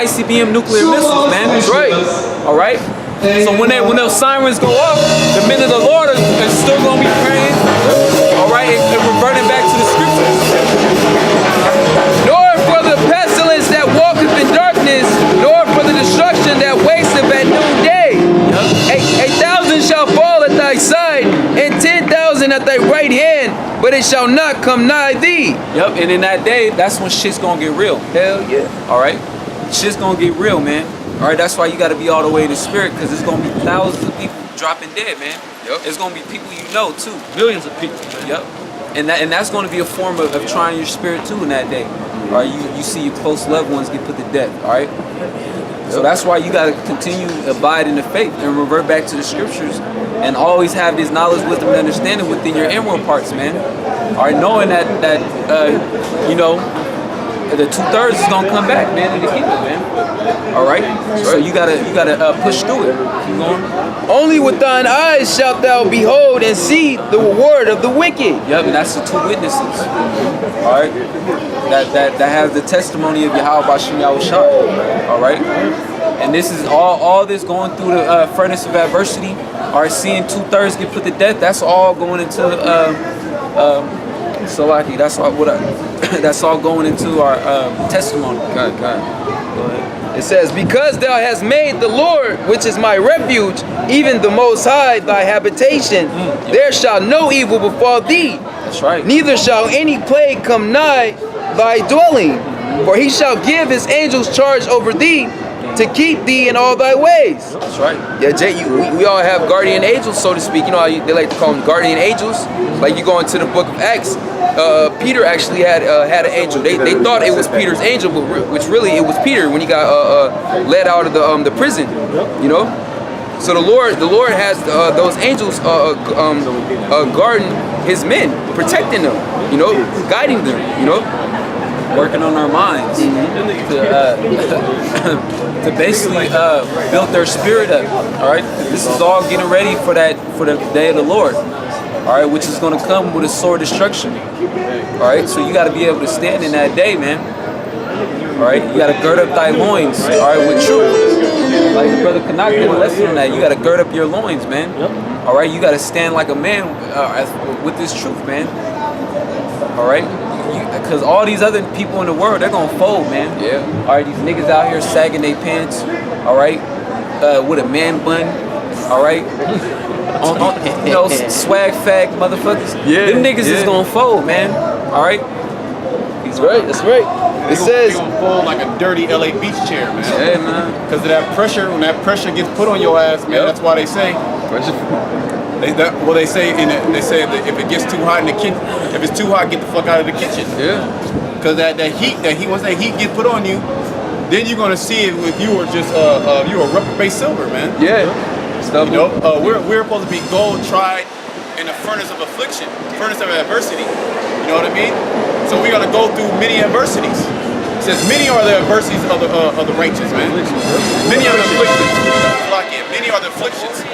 ICBM nuclear missiles, man. That's right. All right. So when those sirens go off, the men of the Lord are still gonna be praying. All right, and reverting back to the scriptures. Nor for the pestilence that walketh in darkness, nor for the destruction that wasteth at noonday. Yep. 1,000 shall fall at thy side, and 10,000 at thy right hand, but it shall not come nigh thee. Yep, and in that day, that's when shit's gonna get real. Hell yeah. All right, shit's gonna get real, man. All right, that's why you got to be all the way in the spirit, because there's gonna be thousands of people dropping dead, man. Yep. There's gonna be people you know too. Millions of people. Yep. And that's going to be a form of trying your spirit too in that day. All right, you see your close loved ones get put to death. All right, so that's why you got to continue to abide in the faith and revert back to the scriptures, and always have this knowledge, wisdom, and understanding within your inward parts, man. All right, knowing that you know, the 2/3 is gonna come back, man, in the kingdom, man. All right, so you gotta push through it. Keep going. Only with thine eyes shalt thou behold and see the reward of the wicked. Yep, and that's the two witnesses. All right, that have the testimony of Yahweh Bashim Yahushua. All right, and this is all this going through the furnace of adversity. All right, seeing 2/3 get put to death. That's all going into Salaki. That's all that's all going into our testimony. God. Go ahead. It says, because thou hast made the Lord, which is my refuge, even the Most High, thy habitation, there shall no evil befall thee. That's right. Neither shall any plague come nigh thy dwelling. For he shall give his angels charge over thee, to keep thee in all thy ways. That's right. Yeah, Jay, we all have guardian angels, so to speak. You know how they like to call them guardian angels? Like you go into the book of Acts, Peter actually had an angel. They thought it was Peter's angel, but which really it was Peter when he got led out of the prison. You know, so the Lord has those angels guarding his men, protecting them. You know, guiding them. You know, Working on our minds to basically build their spirit up. All right, this is all getting ready for the day of the Lord. All right, which is going to come with a sword destruction. All right, so you got to be able to stand in that day, man. All right, you got to gird up thy loins. All right, with truth. Like Brother Kanak did a lesson on that. You got to gird up your loins, man. All right, you got to stand like a man with this truth, man. All right. Because all these other people in the world, they're gonna fold, man. Yeah. All right, these niggas out here sagging their pants. All right, with a man bun. All right, you know, swag fag motherfuckers. Yeah. Them niggas is gonna fold, man. All right. He's right. That's right. It says, They gonna fold like a dirty LA beach chair, man. Hey, man. Because of that pressure. When that pressure gets put on your ass, man, that's why they say. They say that if it gets too hot in the kitchen, if it's too hot, get the fuck out of the kitchen. yeah. Because that heat, once that heat get put on you, then you're gonna see it if you were just you were reprobate silver, man. Yeah. You know, we're supposed to be gold tried in the furnace of affliction, furnace of adversity. You know what I mean? So we gotta go through many adversities. It says many are the adversities of the righteous, man. Many are the afflictions. Many are the afflictions.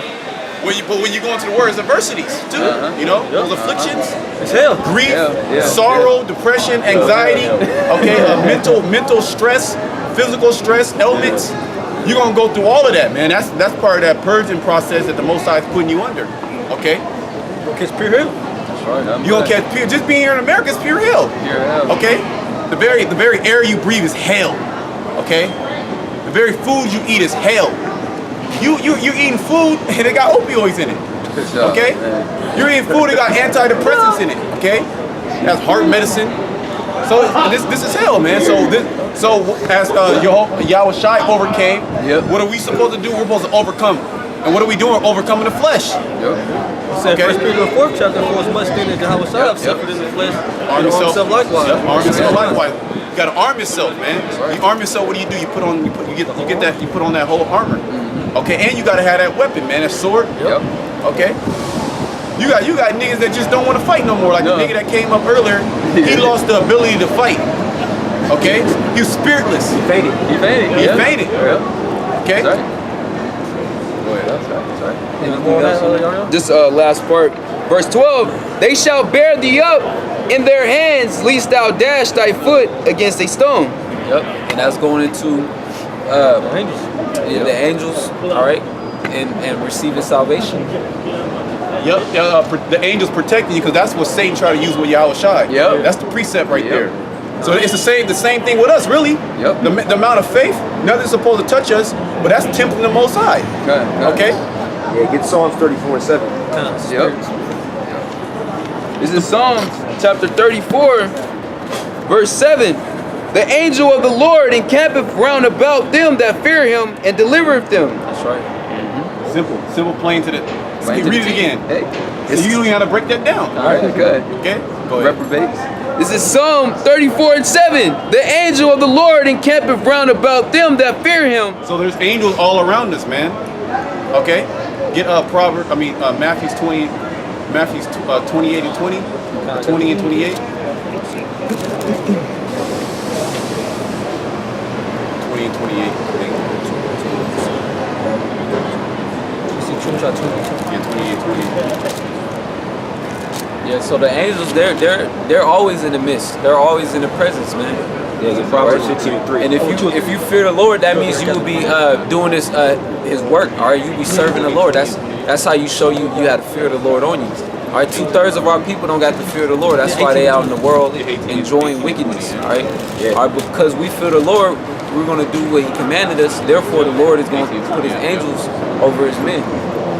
But when you go into the words, adversities too, you know, those afflictions, It's hell. grief, sorrow, depression, anxiety, okay, mental stress, physical stress, ailments. You're gonna go through all of that, man. That's part of that purging process that the Most High is putting you under, okay? Catch pure hell. That's right. You gonna catch pure. Just being here in America is pure hell, Pure hell. okay? The very air you breathe is hell, okay? The very food you eat is hell. You eating food and they got opioids in it. Okay? You're eating food that got antidepressants in it. Okay? That's heart medicine. So this is hell, man. So as Yahweh Shai overcame, what are we supposed to do? We're supposed to overcome. And what are we doing? Overcoming the flesh. Said First Peter the 4th chapter, for as much thing that Yahweh Shai suffered in the flesh, arm yourself likewise. Arm yourself likewise. You gotta arm yourself, man. You arm yourself. What do? You put on. You put on that whole armor. Okay, and you gotta have that weapon, man. That sword. Okay. You got niggas that just don't want to fight no more. Like the nigga that came up earlier, he lost the ability to fight. Okay, he was spiritless. He fainted. He fainted. Okay. This last part, verse 12. They shall bear thee up in their hands, lest thou dash thy foot against a stone. Yep, and that's going into the angels, all right, and receiving salvation. Yep, the angels protecting you because that's what Satan tried to use with Yahweh Shai. Yep. That's the precept right there. So it's the same thing with us, really. Yep. The amount of faith, nothing's supposed to touch us, but that's tempting the Most High. Okay? Yeah, get Psalms 34:7. Yep. This is Psalms chapter 34, verse 7. The angel of the Lord encampeth round about them that fear him and delivereth them. That's right. Simple, plain to the. Plain to read the it again. Hey, So you don't even have to break that down. all right, good. Okay? Go ahead. Reprobates. This is Psalm 34:7. The angel of the Lord encampeth round about them that fear him. So there's angels all around us, man. Okay? Get Matthew's 28 and 20. 20 and 28. 20 and 28. Yeah, 20 and 20. Yeah, so the angels, they're always in the midst. They're always in the presence, man. Yeah, get Proverbs 16:3. And if you fear the Lord, that means you will be doing His work. All right, you be serving the Lord. That's how you show you have the fear of the Lord on you. All right, 2/3 of our people don't got the fear of the Lord. That's why they out in the world enjoying wickedness. All right, all right, because we fear the Lord, we're gonna do what He commanded us. Therefore, the Lord is going to put His angels over His men.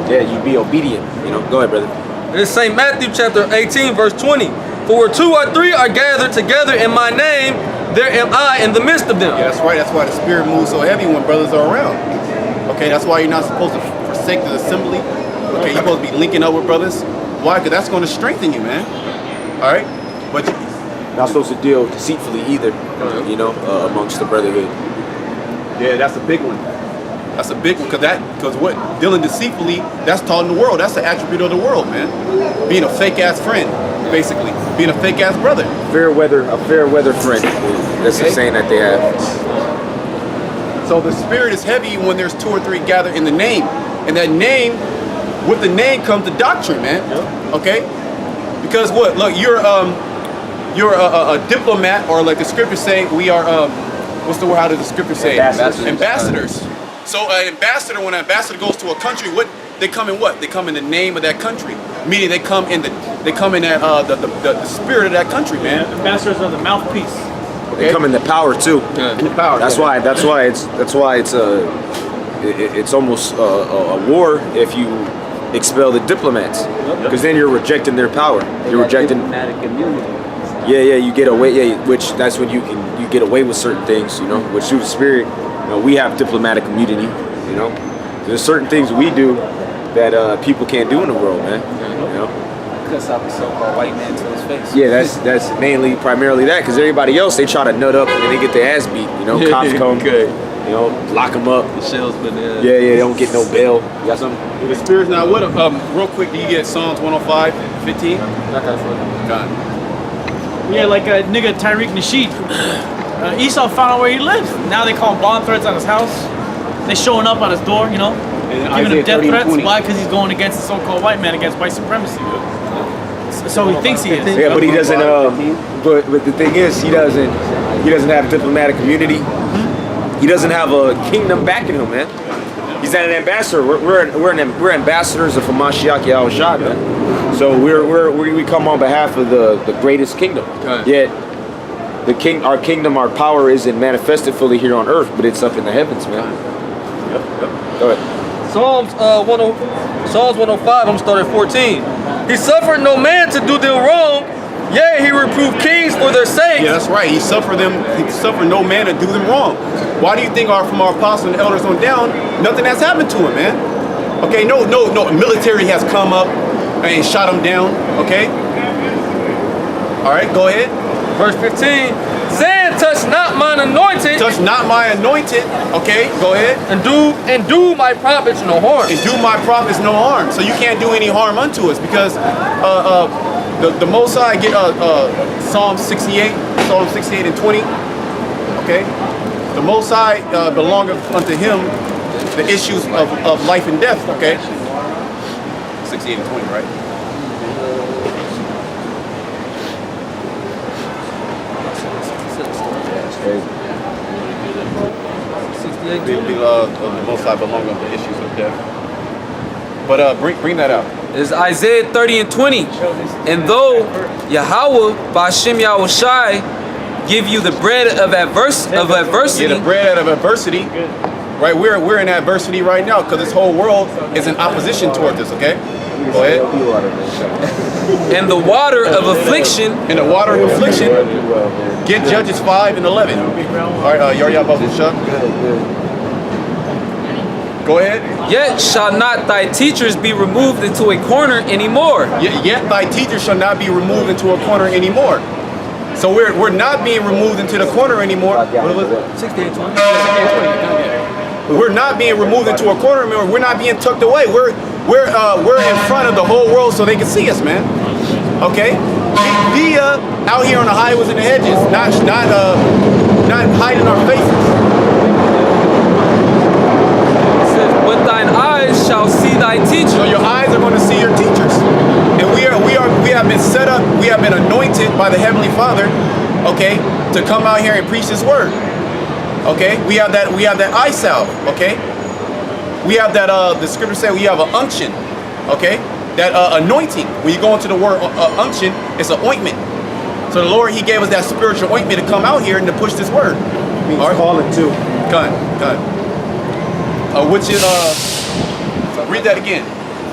Yeah, you be obedient. Go ahead, brother. This is St. Matthew chapter 18, verse 20. For where 2 or 3 are gathered together in my name, there am I in the midst of them. Yeah, that's right. That's why the Spirit moves so heavy when brothers are around. Okay, that's why you're not supposed to forsake the assembly. Okay, you're supposed to be linking up with brothers. Why? Because that's going to strengthen you, man. All right? But Not supposed to deal deceitfully either, amongst the brotherhood. yeah, that's a big one. That's a big one because what dealing deceitfully, that's taught in the world. That's the attribute of the world, man. Being a fake ass friend, basically. Being a fake ass brother. A fair weather friend. That's the saying that they have. So the Spirit is heavy when there's 2 or 3 gathered in the name. And that name, with the name comes the doctrine, man. Okay? Because what? Look, you're a diplomat, or like the scriptures say, we are what's the word? How does the scripture say? Ambassadors. So an ambassador, when an ambassador goes to a country, they come in what? They come in the name of that country. Meaning they come in the spirit of that country, man. Ambassadors are the mouthpiece. They come in the power too. In the power. That's why it's almost a war if you expel the diplomats, because then you're rejecting their power. You're rejecting diplomatic immunity. Yeah, you get away. Yeah, which that's when you get away with certain things. Which through the Spirit, we have diplomatic immunity. There's certain things we do that people can't do in the world, man. Cuss out the so-called white man to his face. Yeah, that's primarily that, because everybody else, they try to nut up and then they get their ass beat. Cops come, lock them up. The shell's been there. Yeah, they don't get no bail. You got something? The Spirit's not with them. Real quick, do you get Psalms 105, 15? God. Yeah, like a nigga Tariq Nasheed. Esau found out where he lives. Now they call him bomb threats on his house. They showing up at his door, giving him death threats. Why? Because he's going against the so-called white man, against white supremacy. So he thinks he is. Yeah, but he doesn't. But the thing is, he doesn't have diplomatic immunity. He doesn't have a kingdom backing him, man. He's not an ambassador. We're ambassadors of Hamashiach Yahushua, man. So we come on behalf of the greatest kingdom. Yet our kingdom, our power isn't manifested fully here on earth, but it's up in the heavens, man. Go ahead. Psalms 105, I'm starting at 14. He suffered no man to do them wrong, yea, he reproved kings for their sakes. Yeah, that's right. He suffered no man to do them wrong. Why do you think from our apostles and elders on down, nothing has happened to him, man? Okay, no military has come up and shot him down, okay? All right, go ahead. Verse 15, saying, touch not mine anointed. Touch not my anointed, okay? Go ahead. And do my prophets no harm. And do my prophets no harm. So you can't do any harm unto us, because the Most High get Psalm 68 and 20, okay? The Most High belongeth unto him the issues of life and death, okay? 68 and 20, right? the law of the Most High belong on the issues of death. But bring that out. Is Isaiah 30 and 20. And though Yahweh, Ba'ashem Yahushai, give you the bread of adversity. Yeah, the bread out of adversity. Right, we're in adversity right now because this whole world is in opposition towards us. Okay, go ahead. And the water of affliction. In the water of affliction, get Judges 5 and 11. All right, Yahya Babu Shah. Go ahead. Yet shall not thy teachers be removed into a corner anymore. Yet thy teachers shall not be removed into a corner anymore. So we're not being removed into the corner anymore. What was it? 68, 20. We're not being removed into a corner anymore. We're not being tucked away. We're in front of the whole world so they can see us, man. Okay? Be out here on the highways and the hedges, not hiding our faces. But thine eyes shall see thy teachers. So your eyes are going to see your teachers. And we have been set up, we have been anointed by the Heavenly Father, okay, to come out here and preach this word. Okay? We have that eye salve, okay? We have that the scripture said we have an unction, okay? That anointing. When you go into the word unction, it's an ointment. So the Lord, He gave us that spiritual ointment to come out here and to push this word. Means calling too. Gun. Which is read that again.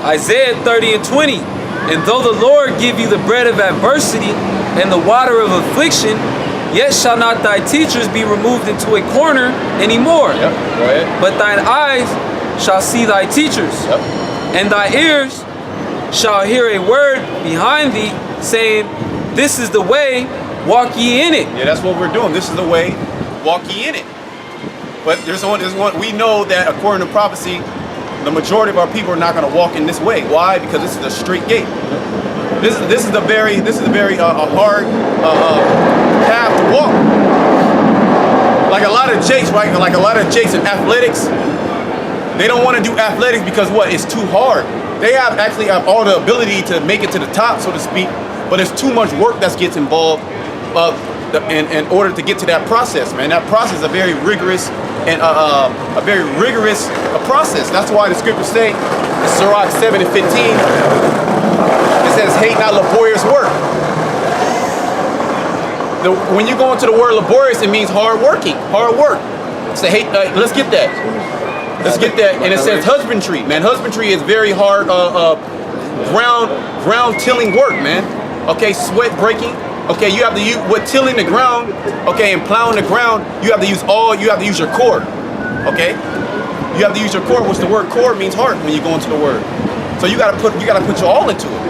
Isaiah 30 and 20. And though the Lord give you the bread of adversity and the water of affliction, yet shall not thy teachers be removed into a corner anymore. Yep. Go ahead. But thine eyes shall see thy teachers, Yep. and thy ears shall hear a word behind thee, saying, This is the way, walk ye in it. Yeah, that's what we're doing. This is the way, walk ye in it. But there's one. We know that according to prophecy, the majority of our people are not going to walk in this way. Why? Because this is a straight gate. This is a very hard path to walk. Like a lot of jakes, right? Like a lot of jakes in athletics, they don't want to do athletics because what? It's too hard. They actually have all the ability to make it to the top, so to speak, but it's too much work that gets involved in order to get to that process, man. That process is a very rigorous and a very rigorous process. That's why the scriptures say in Sirach 7 and 15, it says, hate not laborious work. When you go into the word laborious, it means hard working, hard work. So hate, let's get that. Let's get that. And it says husbandry, man. Husbandry is very hard ground tilling work, man. Okay, sweat breaking. Okay, you have to use with tilling the ground, okay, and plowing the ground, you have to use your core. Okay? You have to use your core, which the word core means heart when you go into the word. So you gotta put your all into it.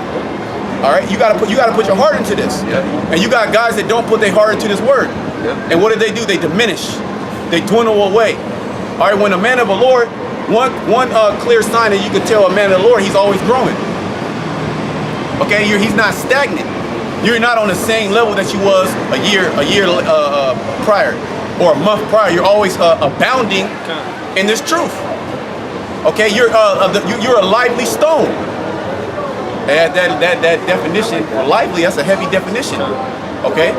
Alright? You gotta put your heart into this. Yeah. And you got guys that don't put their heart into this word. Yeah. And what do? They diminish. They dwindle away. Alright, when a man of the Lord, one clear sign that you can tell a man of the Lord, he's always growing. Okay, he's not stagnant. You're not on the same level that you was a year prior or a month prior. You're always abounding in this truth. Okay, you're a lively stone. And that definition, lively, that's a heavy definition. Okay,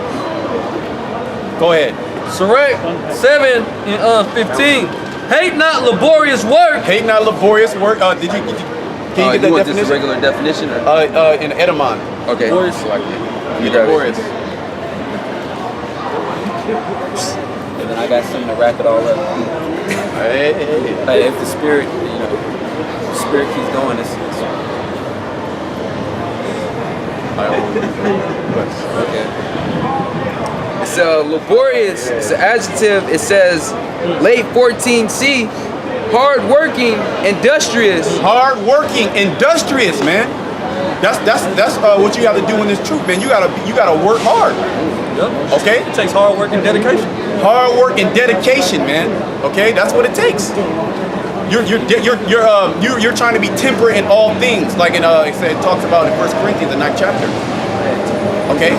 go ahead. Sirach 7 and 15. Hate not laborious work. Hate not laborious work. Can you get that you want definition? just a regular definition? Or? In Edamon. Okay. Laborious. And then I got something to wrap it all up. Hey, if the spirit, the spirit keeps going, it's Okay. It's laborious. It's an adjective. It says late 14C. Hard-working, industrious. Hard-working, industrious, man. That's what you have to do in this truth, man. You gotta work hard. Yep. Okay? It takes hard work and dedication. Hard work and dedication, man. Okay, that's what it takes. You're trying to be temperate in all things, like it talks about in 1 Corinthians, the 9th chapter. Okay,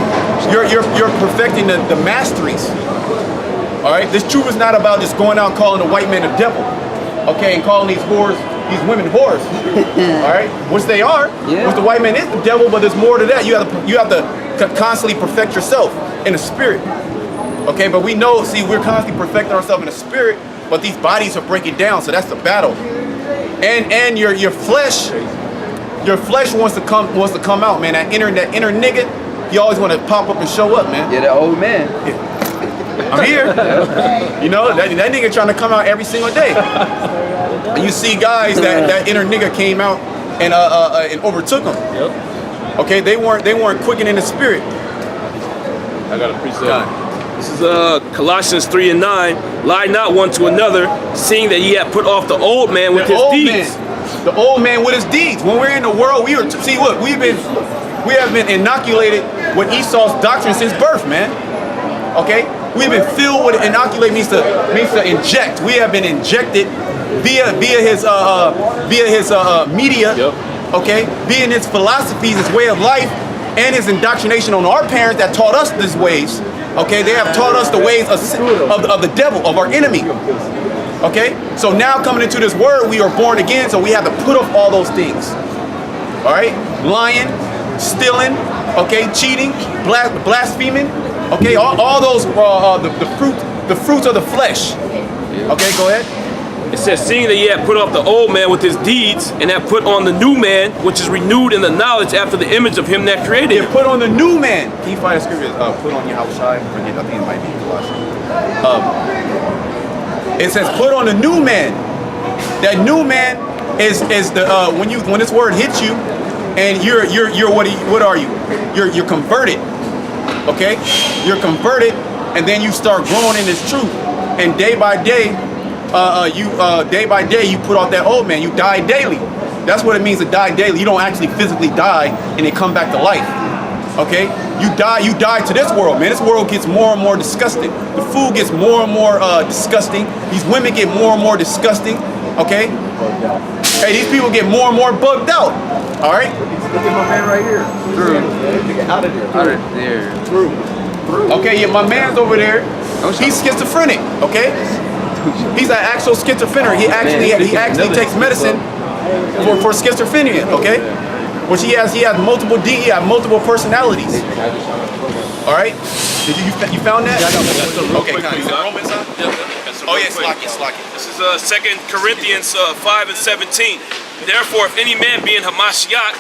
you're perfecting the masteries. All right, this truth is not about just going out and calling the white man a devil. Okay, and calling these women whores. All right, which they are. Yeah. Which the white man is the devil, but there's more to that. You have to constantly perfect yourself in the spirit. Okay, but we know, we're constantly perfecting ourselves in the spirit but these bodies are breaking down. So that's the battle. And your flesh wants to come out, man. That inner nigga, he always want to pop up and show up, man. Yeah, that old man. I'm here. You know, that nigga trying to come out every single day. And you see guys that inner nigga came out and overtook them. Yep. Okay, they weren't quickened in the spirit. I got a precept. This is Colossians 3:9. Lie not one to another, seeing that ye have put off the old man with his deeds. The old man with his deeds. When we're in the world, we have been inoculated with Esau's doctrine since birth, man. Okay, we've been filled with inoculate means to inject. We have been injected via his media. Yep. Okay, via his philosophies, his way of life, and his indoctrination on our parents that taught us these ways. Okay, they have taught us the ways of the devil, of our enemy. Okay, so now coming into this word, we are born again, so we have to put off all those things. All right, lying, stealing, okay, cheating, blaspheming, okay, all those the fruits of the flesh. Okay, go ahead. It says, seeing that ye have put off the old man with his deeds, and have put on the new man, which is renewed in the knowledge after the image of him that created him. Yeah, put on the new man. Can you find a scripture? Put on Yahushua. I think it might be Colossians. It says, put on the new man. That new man is the when this word hits you, and you're what are you? You're converted. Okay, you're converted, and then you start growing in this truth, and day by day. Day by day you put off that old man. You die daily. That's what it means to die daily. You don't actually physically die and then come back to life. Okay? You die to this world, man. This world gets more and more disgusting. The food gets more and more disgusting. These women get more and more disgusting. Okay? Hey, these people get more and more bugged out. All right? Look at my man right here. Out of there. Through. Okay, yeah, my man's over there. He's schizophrenic. Okay? He's an actual schizophrenic. He actually takes medicine for schizophrenia. Okay, which he has multiple multiple personalities. All right, you found that? Okay, kind of. Romans, huh? Oh yeah, Slaki. This is 2 Corinthians 5:17. Therefore, if any man be in Hamashiach,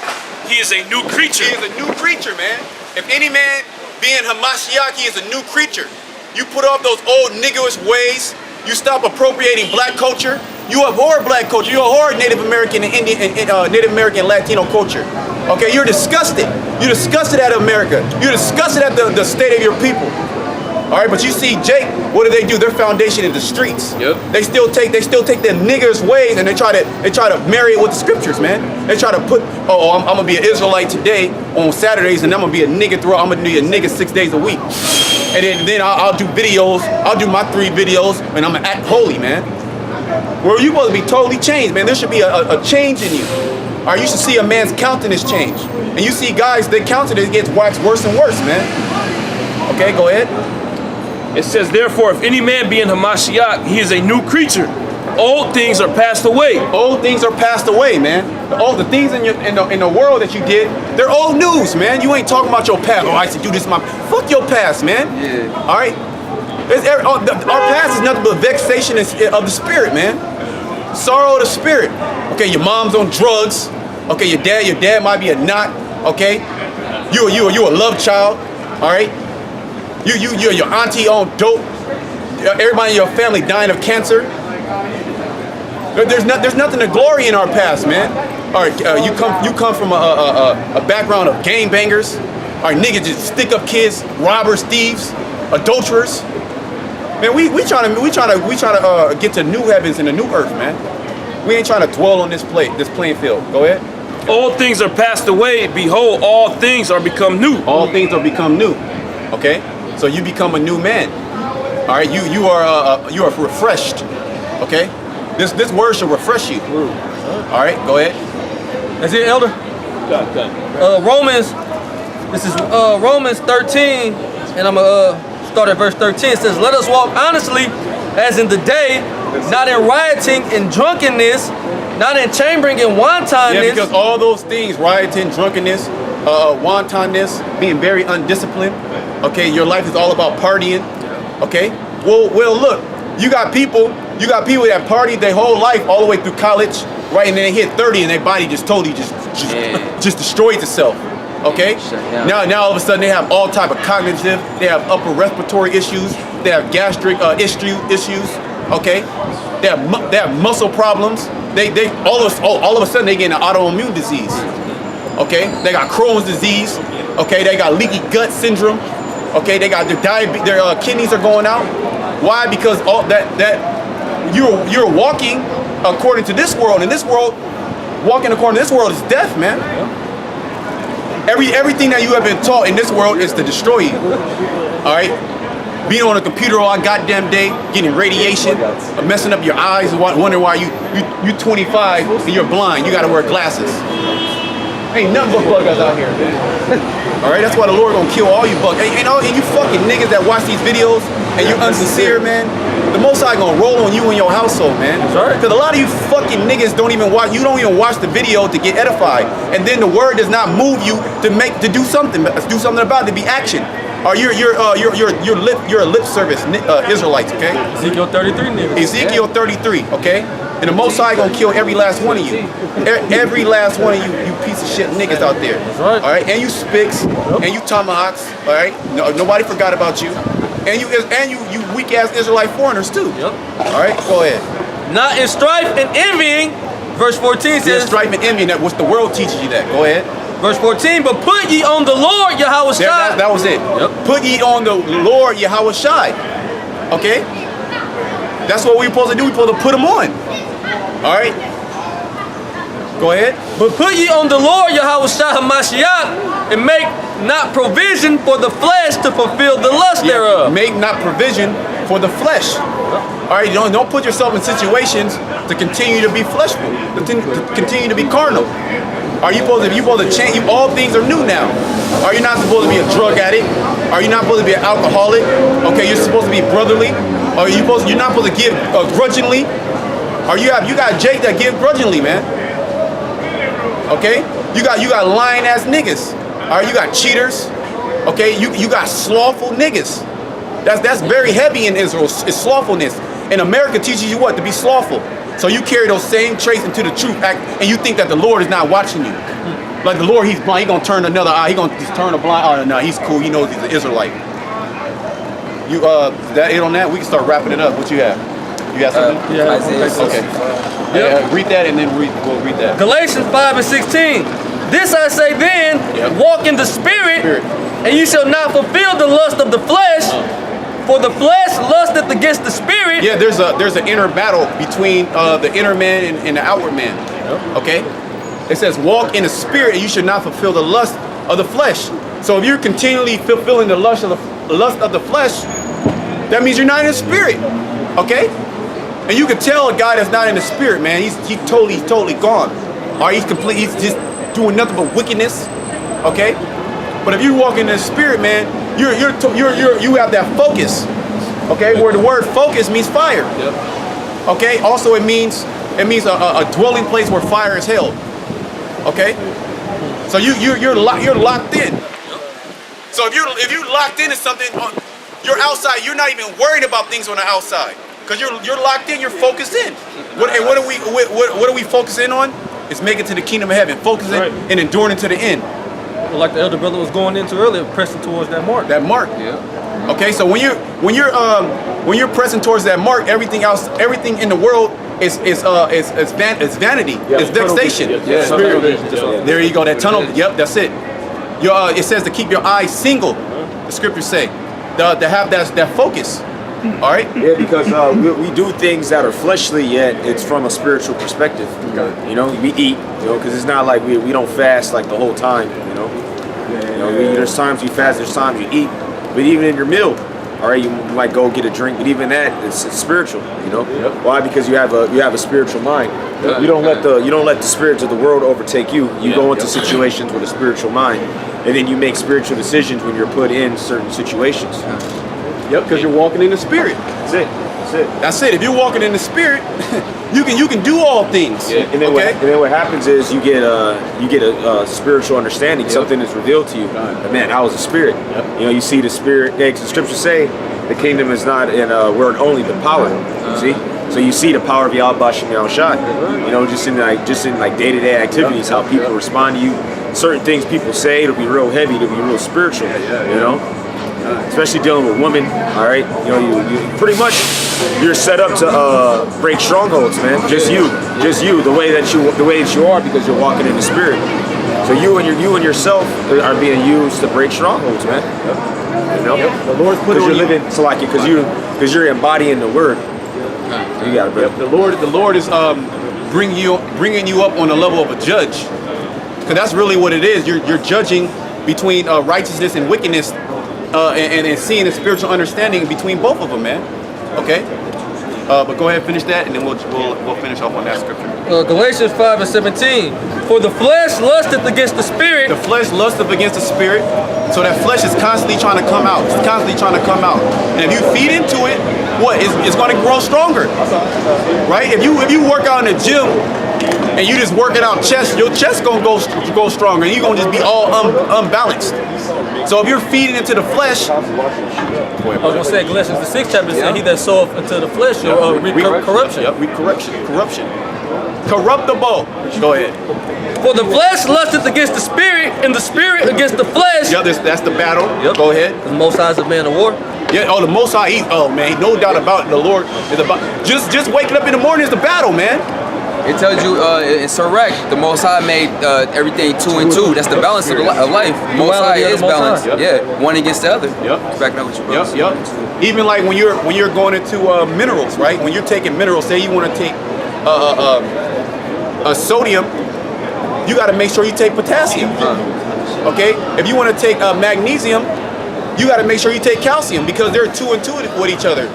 he is a new creature. He is a new creature, man. If any man be in Hamashiach, he is a new creature. You put off those old niggerish ways. You stop appropriating black culture. You abhor black culture. You abhor Native American and Indian and Native American Latino culture. Okay, you're disgusted. You're disgusted at America. You're disgusted at the state of your people. All right, but you see Jake, what do? Their foundation is the streets. Yep. They still take their niggers ways and they try to marry it with the scriptures, man. They try to put, I'm gonna be an Israelite today on Saturdays and I'm gonna be a nigga I'm gonna be a nigga 6 days a week. And then I'll do videos. I'll do my 3 videos, and I'm gonna act holy, man. Well, you supposed to be totally changed, man. There should be a change in you. All right, you should see a man's countenance change. And you see guys, their countenance gets waxed worse and worse, man. Okay, go ahead. It says, therefore, if any man be in Hamashiach, he is a new creature. Old things are passed away. Old things are passed away, man. The things in the world that you did, they're old news, man. You ain't talking about your past. Oh, I used to do this. Fuck your past, man. Yeah. All right. Our past is nothing but vexation of the spirit, man. Sorrow of the spirit. Okay, your mom's on drugs. Okay, your dad might be a knot. Okay, you a love child. All right. Your auntie on dope. Everybody in your family dying of cancer. There's nothing to glory in our past, man. All right, you come from a background of gangbangers. All right, niggas just stick up kids, robbers, thieves, adulterers. Man, we trying to get to new heavens and a new earth, man. We ain't trying to dwell on this playing field. Go ahead. All things are passed away. Behold, all things are become new. All things are become new. Okay, so you become a new man. All right, you are refreshed. Okay, this word should refresh you. All right, go ahead. That's it, Elder? Romans, this is Romans 13, and I'm going to start at verse 13. It says, let us walk honestly as in the day, not in rioting and drunkenness, not in chambering and wantonness. Yeah, because all those things, rioting, drunkenness, wantonness, being very undisciplined. Okay, your life is all about partying. Okay, well, look, you got people You got people that partied their whole life all the way through college, right? And then they hit 30 and their body just totally just destroys itself. Okay? Now all of a sudden they have all type of cognitive, they have upper respiratory issues, they have gastric issues. Okay? They have muscle problems. They all of a sudden they get an autoimmune disease. Okay? They got Crohn's disease. Okay? They got leaky gut syndrome. Okay? They got their kidneys are going out. Why? Because all that you're walking according to this world, and this world, walking according to this world is death, man. Everything that you have been taught in this world is to destroy you. All right? Being on a computer all goddamn day, getting radiation, messing up your eyes, wondering why you 25 and you're blind. You gotta wear glasses. Ain't nothing but buggers out here, man. All right, that's why the Lord gonna kill all you buggers. And you fucking niggas that watch these videos and you're unsincere, man. The Most High gonna roll on you and your household, man. Because a lot of you fucking niggas don't even watch. You don't even watch the video to get edified, and then the word does not move you to do something about it, to be action. Or you're a lip service Israelites, okay? Ezekiel 33, nigga. Ezekiel 33, okay? And the Most High gonna kill every last one of you. Every last one of you piece of shit niggas out there. That's right. All right, and you spicks, and you tomahawks, all right? Nobody forgot about you. And you weak ass Israelite foreigners too. Yep. All right, go ahead. Not in strife and envying. Verse 14 There's says, strife and envy, that what the world teaches you that. Go ahead. verse 14, but put ye on the Lord Yahweh Shai. That was it. Yep. Put ye on the Lord Yahweh Shai. Okay? That's what we're supposed to do. We're supposed to put him on. All right? Go ahead. But put ye on the Lord Yahweh Shai HaMashiach, and make not provision for the flesh to fulfill the lust thereof. Make not provision for the flesh. All right, don't put yourself in situations to continue to be fleshful, to continue to be carnal. Are you supposed to change? All things are new now. Are you not supposed to be a drug addict? Are you not supposed to be an alcoholic? Okay, you're supposed to be brotherly. You're not supposed to give grudgingly. You got Jake that give grudgingly, man. Okay, you got lying ass niggas. All right, you got cheaters. Okay, you got slothful niggas. That's very heavy in Israel. It's slothfulness. And America teaches you what? To be slothful. So you carry those same traits into the truth act, and you think that the Lord is not watching you. Like the Lord, he's blind. He gonna turn another eye. He gonna just turn a blind eye. Oh, no, he's cool. He knows he's an Israelite. You that it on that? We can start wrapping it up. What you have? You got something? Yeah. Okay. Read that, and then we'll read that. Galatians 5 and 16. This I say then, walk in the spirit, and you shall not fulfill the lust of the flesh. For the flesh lusteth against the spirit. Yeah, there's an inner battle between the inner man and the outward man. Okay? It says, walk in the spirit, and you should not fulfill the lust of the flesh. So if you're continually fulfilling the lust of the flesh, that means you're not in the spirit. Okay? And you can tell a guy that's not in the spirit, man, he's totally gone. Or he's just doing nothing but wickedness. Okay? But if you walk in the spirit, man, you have that focus. Okay? Where the word focus means fire. Okay? Also it means a dwelling place where fire is held. Okay? So you're locked in. So if you locked into something, you're outside, you're not even worried about things on the outside. Because you're locked in, you're focused in. What are we focusing on? It's making it to the kingdom of heaven, focusing and enduring to the end. Like the elder brother was going into earlier, pressing towards that mark. That mark. Yeah. Okay, so when you're pressing towards that mark, everything else, everything in the world is vanity. Yeah, it's vexation. There you go. That tunnel. Yep, that's it. It says to keep your eyes single. The scriptures say to have that focus. All right. Yeah, because we do things that are fleshly, yet it's from a spiritual perspective. You know, we eat. You know, because it's not like we don't fast like the whole time. There's times you fast, there's times you eat. But even in your meal, all right, you might go get a drink, but even that, it's spiritual. You know, why? Because you have a spiritual mind. You don't let the spirits of the world overtake you. You go into situations with a spiritual mind, and then you make spiritual decisions when you're put in certain situations. Yep, because you're walking in the spirit. That's it. If you're walking in the spirit, you can do all things. Yeah. And then what happens is you get a spiritual understanding. Something is revealed to you. Man, I was a spirit. You know, you see the spirit. Yeah, because the scriptures say the kingdom is not in word only, but power. See, So you see the power of Yahweh Shem Yahushai. You know, just in like day-to-day activities, how people respond to you. Certain things people say, it'll be real heavy, it'll be real spiritual. You know, especially dealing with women. All right, you know, you pretty much you're set up to break strongholds, man. Just you, the way that you are, because you're walking in the Spirit. So you and yourself are being used to break strongholds, man. You know, the Lord's put because on you're you. living, so like because you're embodying the word. You got it, bro. The Lord is bringing you up on the level of a judge, because that's really what it is. You're judging between righteousness and wickedness, and seeing the spiritual understanding between both of them, man. Okay. But go ahead, finish that, and then we'll finish off on that scripture. Galatians 5:17. For the flesh lusteth against the spirit. The flesh lusteth against the spirit, so that flesh is constantly trying to come out. It's constantly trying to come out. And if you feed into it, what? It's going to grow stronger, right? If you work out in the gym and you just working out chest, your chest gonna go stronger, and you're gonna just be all unbalanced. So if you're feeding into the flesh, I was gonna say Galatians the 6th chapter said, "He that soweth into the flesh shall reap corruption." Yep, corruption. Corruptible. Go ahead. For the flesh lusteth against the spirit, and the spirit against the flesh. Yep, that's the battle. Yep. Go ahead. The Most High is a man of war. Yeah. Oh, the Most High. Oh man, no doubt about it. The Lord is about. Just waking up in the morning is the battle, man. It tells you in Sirach, the Most High made everything 2 and 2. That's the balance of life. Most High is balanced. Yep. Yeah, one against the other. Yep. Backing up with your brothers. Yep. Even like when you're going into minerals, right? When you're taking minerals, say you want to take sodium, you got to make sure you take potassium. Okay. If you want to take magnesium, you got to make sure you take calcium, because they're 2 and 2 with each other.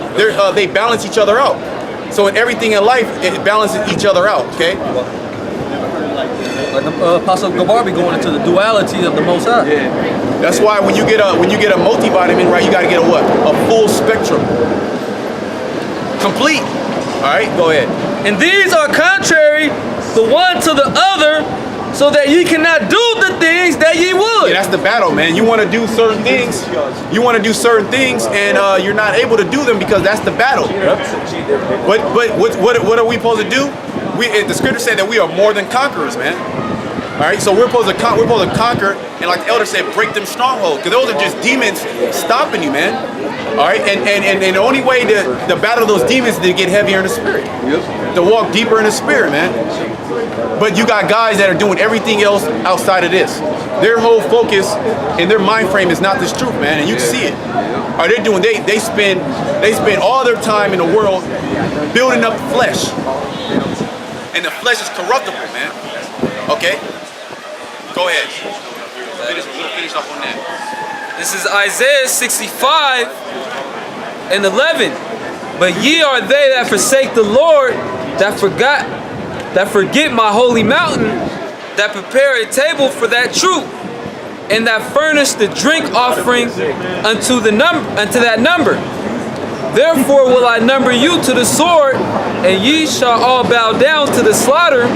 They balance each other out. So in everything in life, it balances each other out. Okay. Like the Apostle Gabar be going into the duality of the Most High. Yeah. That's why when you get a multivitamin, right, you got to get a what? A full spectrum. Complete. All right, go ahead. And these are contrary the one to the other, so that ye cannot do the things that ye would. Yeah, that's the battle, man. You want to do certain things. And you're not able to do them because that's the battle. But what are we supposed to do? The scripture said that we are more than conquerors, man. All right, so we're supposed to conquer, and like the elder said, break them strongholds, because those are just demons stopping you, man. All right, and the only way to battle those demons is to get heavier in the spirit, to walk deeper in the spirit, man. But you got guys that are doing everything else outside of this. Their whole focus and their mind frame is not this truth, man, and you see it. All right, they spend all their time in the world building up the flesh, and the flesh is corruptible, man. Okay, go ahead. We'll finish up on that. This is Isaiah 65:11. But ye are they that forsake the Lord, that forget my holy mountain, that prepare a table for that troop, and that furnish the drink offering unto that number. Therefore will I number you to the sword, and ye shall all bow down to the slaughter,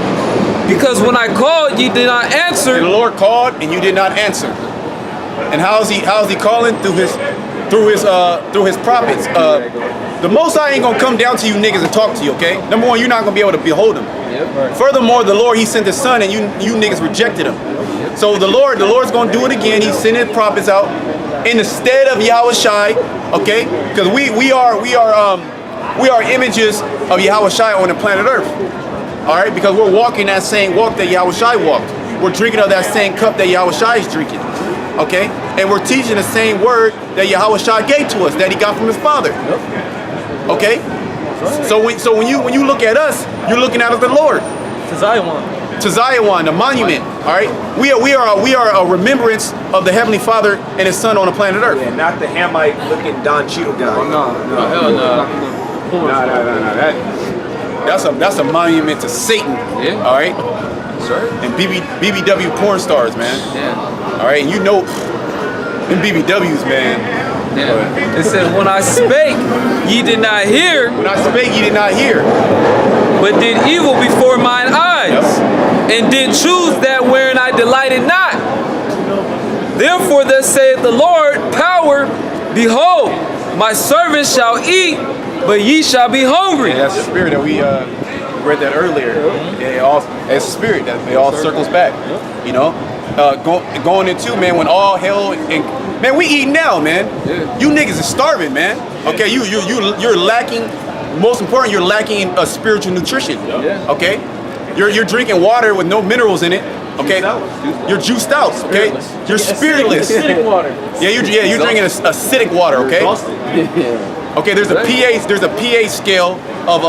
because when I called, ye did not answer. And the Lord called, and you did not answer. And how is he calling? Through his prophets. The Most High ain't gonna come down to you niggas and talk to you, okay? Number one, you're not gonna be able to behold him. Furthermore, the Lord, he sent his son, and you niggas rejected him. So the Lord's gonna do it again. He's sending prophets out in the stead of Yahushai, okay? Because we are images of Yahushai on the planet Earth. All right, because we're walking that same walk that Yahushai walked. We're drinking of that same cup that Yahushai is drinking. Okay, and we're teaching the same word that Yahushai gave to us, that he got from his father. Okay, so when you look at us, you're looking at the Lord. To Zion. To Zion, the monument. All right, we are a remembrance of the Heavenly Father and His Son on the planet Earth. Yeah, not the Hamite looking Don Cheadle guy. No. That's a monument to Satan. Yeah. All right. Sure. And BBW porn stars, man. Yeah. All right, and you know them BBWs, man. Yeah. It said, when I spake, ye did not hear, When I spake, ye did not hear. but did evil before mine eyes, and did choose that wherein I delighted not. Therefore thus saith the Lord, power, behold, my servant shall eat but ye shall be hungry. And that's the spirit that we read that earlier. It all, it's a spirit that it all circles back. You know, going into, man, when all hell and man, we eat now, man. You niggas is starving, man. Okay, you're lacking. Most important, you're lacking spiritual nutrition. Okay, you're drinking water with no minerals in it. Okay, you're juiced out. Okay, you're spiritless. Acidic water. Yeah, you're drinking acidic water. Okay. Okay, there's a pH scale of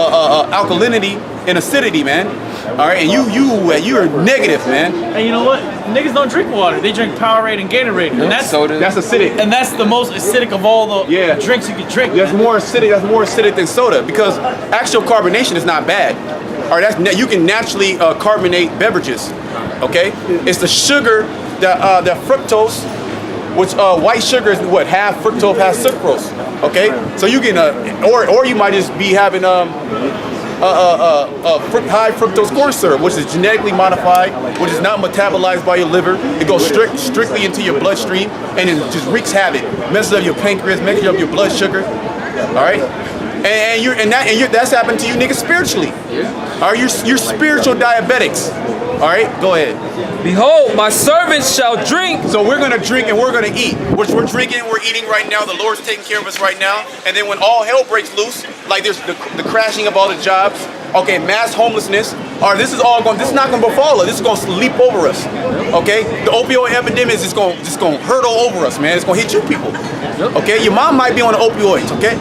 alkalinity and acidity, man. All right, and you're negative, man. And you know what? Niggas don't drink water. They drink Powerade and Gatorade, and that's acidic. And that's the most acidic of all the drinks you can drink. That's more acidic than soda because actual carbonation is not bad. All right, you can naturally carbonate beverages. Okay, it's the sugar that fructose, which white sugar is what, half fructose, half sucrose. Okay, so you can or you might just be having high fructose corn syrup, which is genetically modified, which is not metabolized by your liver. It goes strictly into your bloodstream and it just wreaks havoc, messes up your pancreas, messes up your blood sugar. All right, and that's happened to you niggas spiritually. All right, you're spiritual diabetics. All right, go ahead. Behold, my servants shall drink. So we're gonna drink and we're gonna eat. We're drinking, we're eating right now. The Lord's taking care of us right now. And then when all hell breaks loose, like there's the crashing of all the jobs, okay, mass homelessness, all right, this is not gonna befall us. This is gonna leap over us. Okay, the opioid epidemic is just gonna hurtle over us, man. It's gonna hit you people. Okay, your mom might be on the opioids. Okay,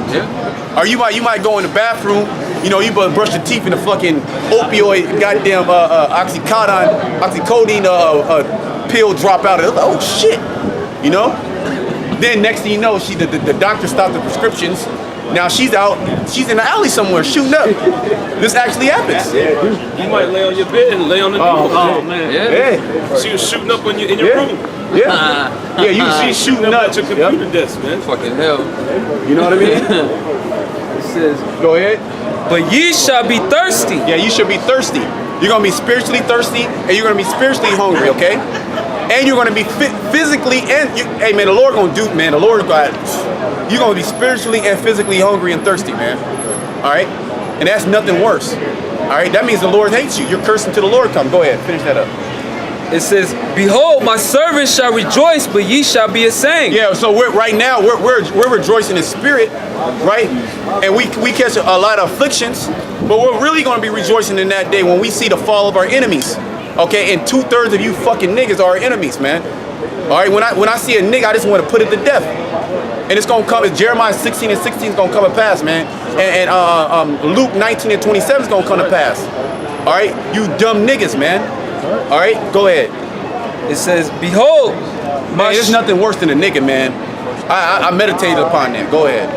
or you might go in the bathroom. You know, you better brush your teeth in the fucking opioid, goddamn oxycodone pill drop out. Oh shit, you know. Then next thing you know, the doctor stopped the prescriptions. Now she's in the alley somewhere shooting up. This actually happens. You might lay on your bed and lay on the Oh man. Yeah. She was shooting up in your room. Yeah. Yeah, she's shooting up at your computer desk, man. Fucking hell. You know what I mean? It says, Go ahead. but ye shall be thirsty. Yeah, you should be thirsty. You're gonna be spiritually thirsty, and you're gonna be spiritually hungry. Okay, and you're gonna be physically and hey man, the Lord gonna do, man. The Lord got. You're gonna be spiritually and physically hungry and thirsty, man. All right, and that's nothing worse. All right, that means the Lord hates you. You're cursing till the Lord come. Go ahead, finish that up. It says, behold, my servants shall rejoice, but ye shall be ashamed. Yeah, so we're rejoicing in spirit, right? And we catch a lot of afflictions, but we're really gonna be rejoicing in that day when we see the fall of our enemies. Okay, and 2/3 of you fucking niggas are our enemies, man. All right, when I see a nigga, I just want to put it to death. And it's gonna come. Jeremiah 16:16 is gonna come to pass, man. And Luke 19:27 is gonna come to pass. All right, you dumb niggas, man. All right, go ahead. It says, behold, Man, there's nothing worse than a nigga, man. I meditated upon that. Go ahead.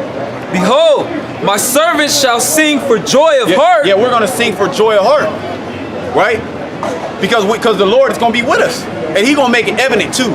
behold, my servants shall sing for joy of heart. Yeah, we're gonna sing for joy of heart, right? Because the Lord is gonna be with us, and He's gonna make it evident too.